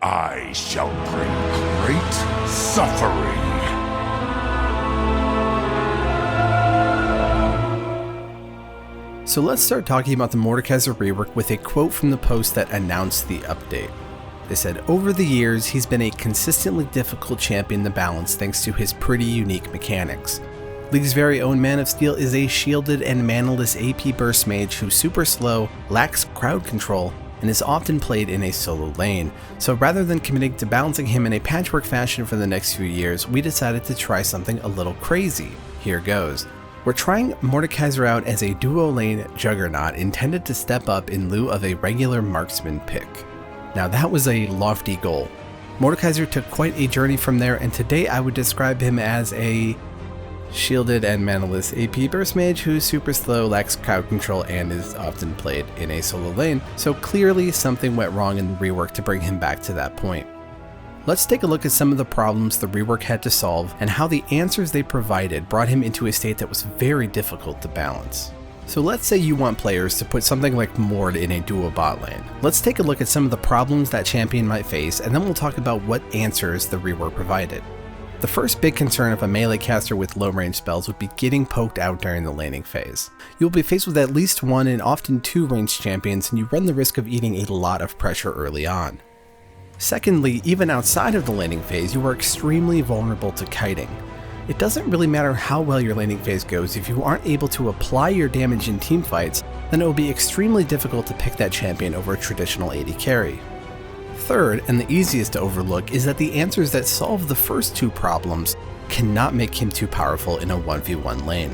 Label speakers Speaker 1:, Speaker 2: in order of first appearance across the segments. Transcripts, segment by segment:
Speaker 1: I shall bring great suffering.
Speaker 2: So let's start talking about the Mordekaiser rework with a quote from the post that announced the update. They said, "Over the years, he's been a consistently difficult champion to balance thanks to his pretty unique mechanics. League's very own Man of Steel is a shielded and manaless AP burst mage who's super slow, lacks crowd control, and is often played in a solo lane. So rather than committing to balancing him in a patchwork fashion for the next few years, we decided to try something a little crazy. Here goes. We're trying Mordekaiser out as a duo lane juggernaut intended to step up in lieu of a regular marksman pick." Now that was a lofty goal. Mordekaiser took quite a journey from there, and today I would describe him as a shielded and manaless AP burst mage who's super slow, lacks crowd control, and is often played in a solo lane, so clearly something went wrong in the rework to bring him back to that point. Let's take a look at some of the problems the rework had to solve and how the answers they provided brought him into a state that was very difficult to balance. So let's say you want players to put something like Mord in a duo bot lane. Let's take a look at some of the problems that champion might face, and then we'll talk about what answers the rework provided. The first big concern of a melee caster with low range spells would be getting poked out during the laning phase. You'll be faced with at least one and often two ranged champions, and you run the risk of eating a lot of pressure early on. Secondly, even outside of the laning phase, you are extremely vulnerable to kiting. It doesn't really matter how well your laning phase goes, if you aren't able to apply your damage in teamfights, then it will be extremely difficult to pick that champion over a traditional AD carry. Third, and the easiest to overlook, is that the answers that solve the first two problems cannot make him too powerful in a 1v1 lane.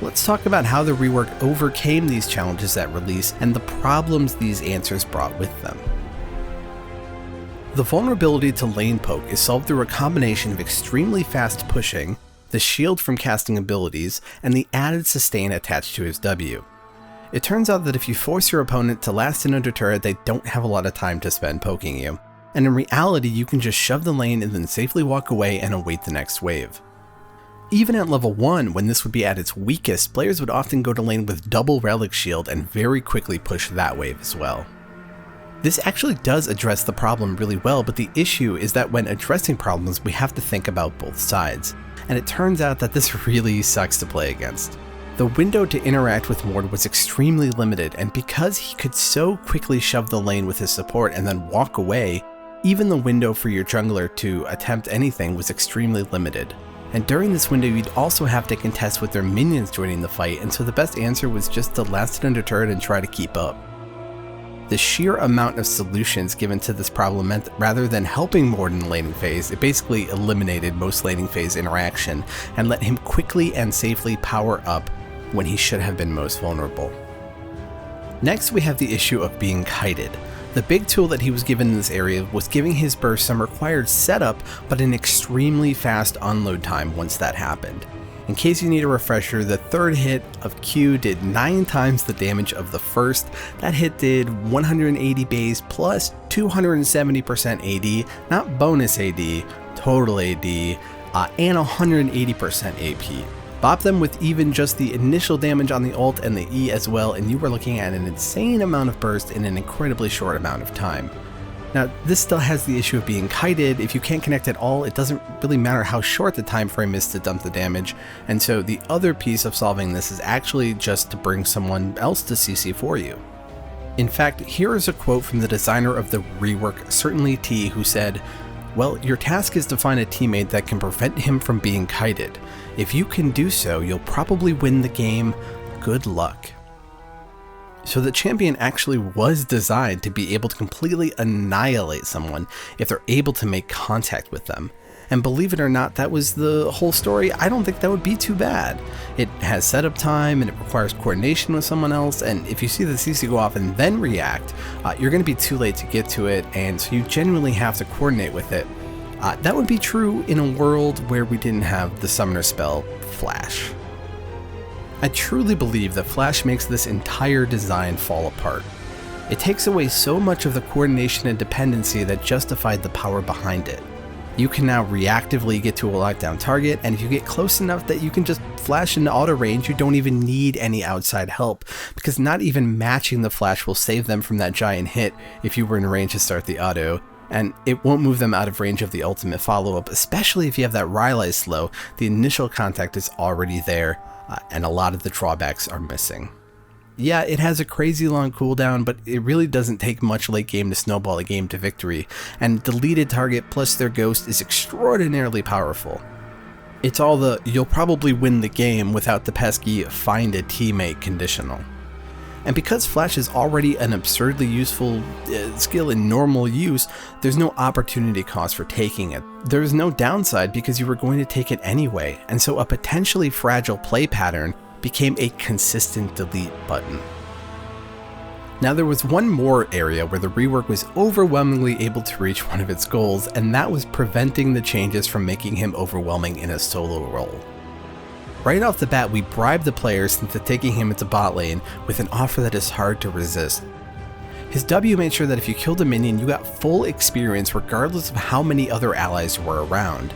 Speaker 2: Let's talk about how the rework overcame these challenges at release and the problems these answers brought with them. The vulnerability to lane poke is solved through a combination of extremely fast pushing, the shield from casting abilities, and the added sustain attached to his W. It turns out that if you force your opponent to last in under turret, they don't have a lot of time to spend poking you, and in reality you can just shove the lane and then safely walk away and await the next wave. Even at level 1, when this would be at its weakest, players would often go to lane with double relic shield and very quickly push that wave as well. This actually does address the problem really well, but the issue is that when addressing problems, we have to think about both sides, and it turns out that this really sucks to play against. The window to interact with Mord was extremely limited, and because he could so quickly shove the lane with his support and then walk away, even the window for your jungler to attempt anything was extremely limited. And during this window, you'd also have to contest with their minions joining the fight, and so the best answer was just to last it under turret and try to keep up. The sheer amount of solutions given to this problem meant rather than helping Mord in the laning phase, it basically eliminated most laning phase interaction and let him quickly and safely power up when he should have been most vulnerable. Next, we have the issue of being kited. The big tool that he was given in this area was giving his burst some required setup, but an extremely fast unload time once that happened. In case you need a refresher, the third hit of Q did 9 times the damage of the first. That hit did 180 base plus 270% AD, not bonus AD, total AD, and 180% AP. Bop them with even just the initial damage on the ult and the E as well, and you were looking at an insane amount of burst in an incredibly short amount of time. Now, this still has the issue of being kited. If you can't connect at all, it doesn't really matter how short the time frame is to dump the damage, and so the other piece of solving this is actually just to bring someone else to CC for you. In fact, here is a quote from the designer of the rework, Certainly T, who said, "Well, your task is to find a teammate that can prevent him from being kited. If you can do so, you'll probably win the game. Good luck." So the champion actually was designed to be able to completely annihilate someone if they're able to make contact with them. And believe it or not, that was the whole story. I don't think that would be too bad. It has setup time and it requires coordination with someone else, and if you see the CC go off and then react, you're going to be too late to get to it, and so you genuinely have to coordinate with it. That would be true in a world where we didn't have the summoner spell, Flash. I truly believe that Flash makes this entire design fall apart. It takes away so much of the coordination and dependency that justified the power behind it. You can now reactively get to a lockdown target, and if you get close enough that you can just flash into auto range, you don't even need any outside help, because not even matching the flash will save them from that giant hit if you were in range to start the auto. and it won't move them out of range of the ultimate follow-up, especially if you have that Rylai's slow. The initial contact is already there, and a lot of the drawbacks are missing. Yeah, it has a crazy long cooldown, but it really doesn't take much late game to snowball a game to victory, and deleted target plus their ghost is extraordinarily powerful. It's all the "you'll probably win the game" without the pesky "find a teammate" conditional. And because Flash is already an absurdly useful skill in normal use, there's no opportunity cost for taking it. There's no downside because you were going to take it anyway, and so a potentially fragile play pattern became a consistent delete button. Now there was one more area where the rework was overwhelmingly able to reach one of its goals, and that was preventing the changes from making him overwhelming in a solo role. Right off the bat, we bribed the players into taking him into bot lane with an offer that is hard to resist. His W made sure that if you killed a minion, you got full experience regardless of how many other allies were around.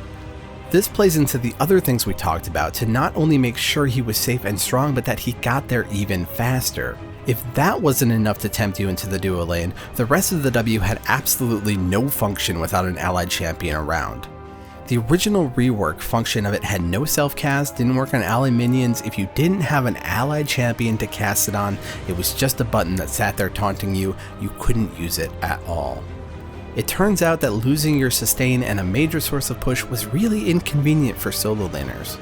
Speaker 2: This plays into the other things we talked about to not only make sure he was safe and strong, but that he got there even faster. If that wasn't enough to tempt you into the duo lane, the rest of the W had absolutely no function without an allied champion around. The original rework function of it had no self-cast, didn't work on ally minions. If you didn't have an allied champion to cast it on, it was just a button that sat there taunting you. You couldn't use it at all. It turns out that losing your sustain and a major source of push was really inconvenient for solo laners.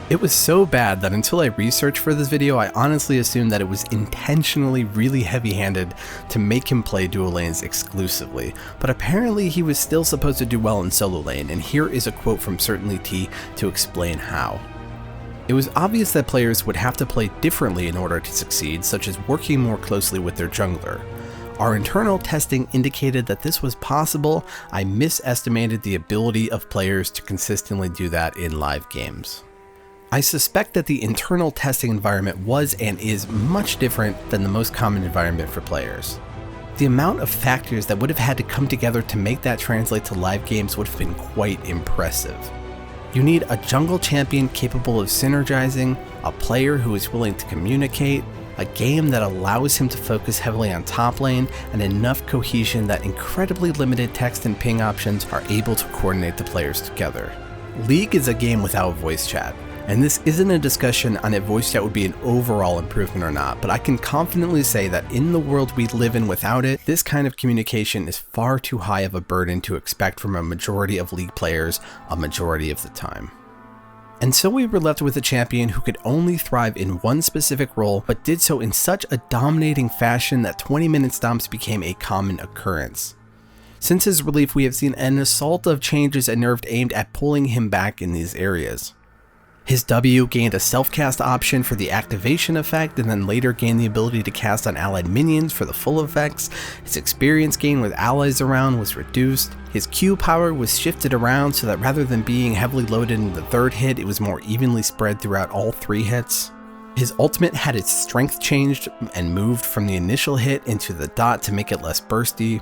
Speaker 2: It was so bad that until I researched for this video, I honestly assumed that it was intentionally really heavy-handed to make him play dual lanes exclusively, but apparently he was still supposed to do well in solo lane, and here is a quote from Certainly T to explain how. It was obvious that players would have to play differently in order to succeed, such as working more closely with their jungler. Our internal testing indicated that this was possible. I misestimated the ability of players to consistently do that in live games. I suspect that the internal testing environment was and is much different than the most common environment for players. The amount of factors that would have had to come together to make that translate to live games would have been quite impressive. You need a jungle champion capable of synergizing, a player who is willing to communicate, a game that allows him to focus heavily on top lane, and enough cohesion that incredibly limited text and ping options are able to coordinate the players together. League is a game without voice chat. And this isn't a discussion on if voice chat would be an overall improvement or not, but I can confidently say that in the world we live in without it, this kind of communication is far too high of a burden to expect from a majority of League players a majority of the time. And so we were left with a champion who could only thrive in one specific role, but did so in such a dominating fashion that 20-minute stomps became a common occurrence. Since his relief, we have seen an assault of changes and nerfed aimed at pulling him back in these areas. His W gained a self-cast option for the activation effect, and then later gained the ability to cast on allied minions for the full effects. His experience gain with allies around was reduced. His Q power was shifted around so that rather than being heavily loaded in the third hit, it was more evenly spread throughout all 3 hits. His ultimate had its strength changed and moved from the initial hit into the dot to make it less bursty.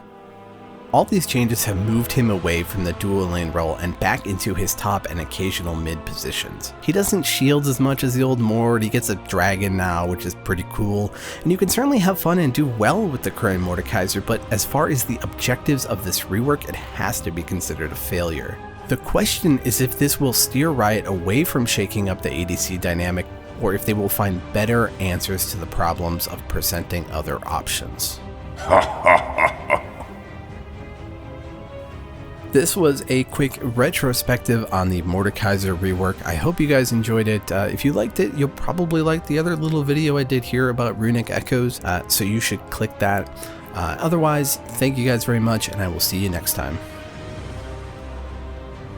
Speaker 2: All these changes have moved him away from the dual lane role and back into his top and occasional mid positions. He doesn't shield as much as the old Mord, he gets a dragon now, which is pretty cool, and you can certainly have fun and do well with the current Mordekaiser, but as far as the objectives of this rework, it has to be considered a failure. The question is if this will steer Riot away from shaking up the ADC dynamic, or if they will find better answers to the problems of presenting other options. This was a quick retrospective on the Mordekaiser rework. I hope you guys enjoyed it. If you liked it, you'll probably like the other little video I did here about runic echoes, so you should click that. Otherwise, thank you guys very much, and I will see you next time.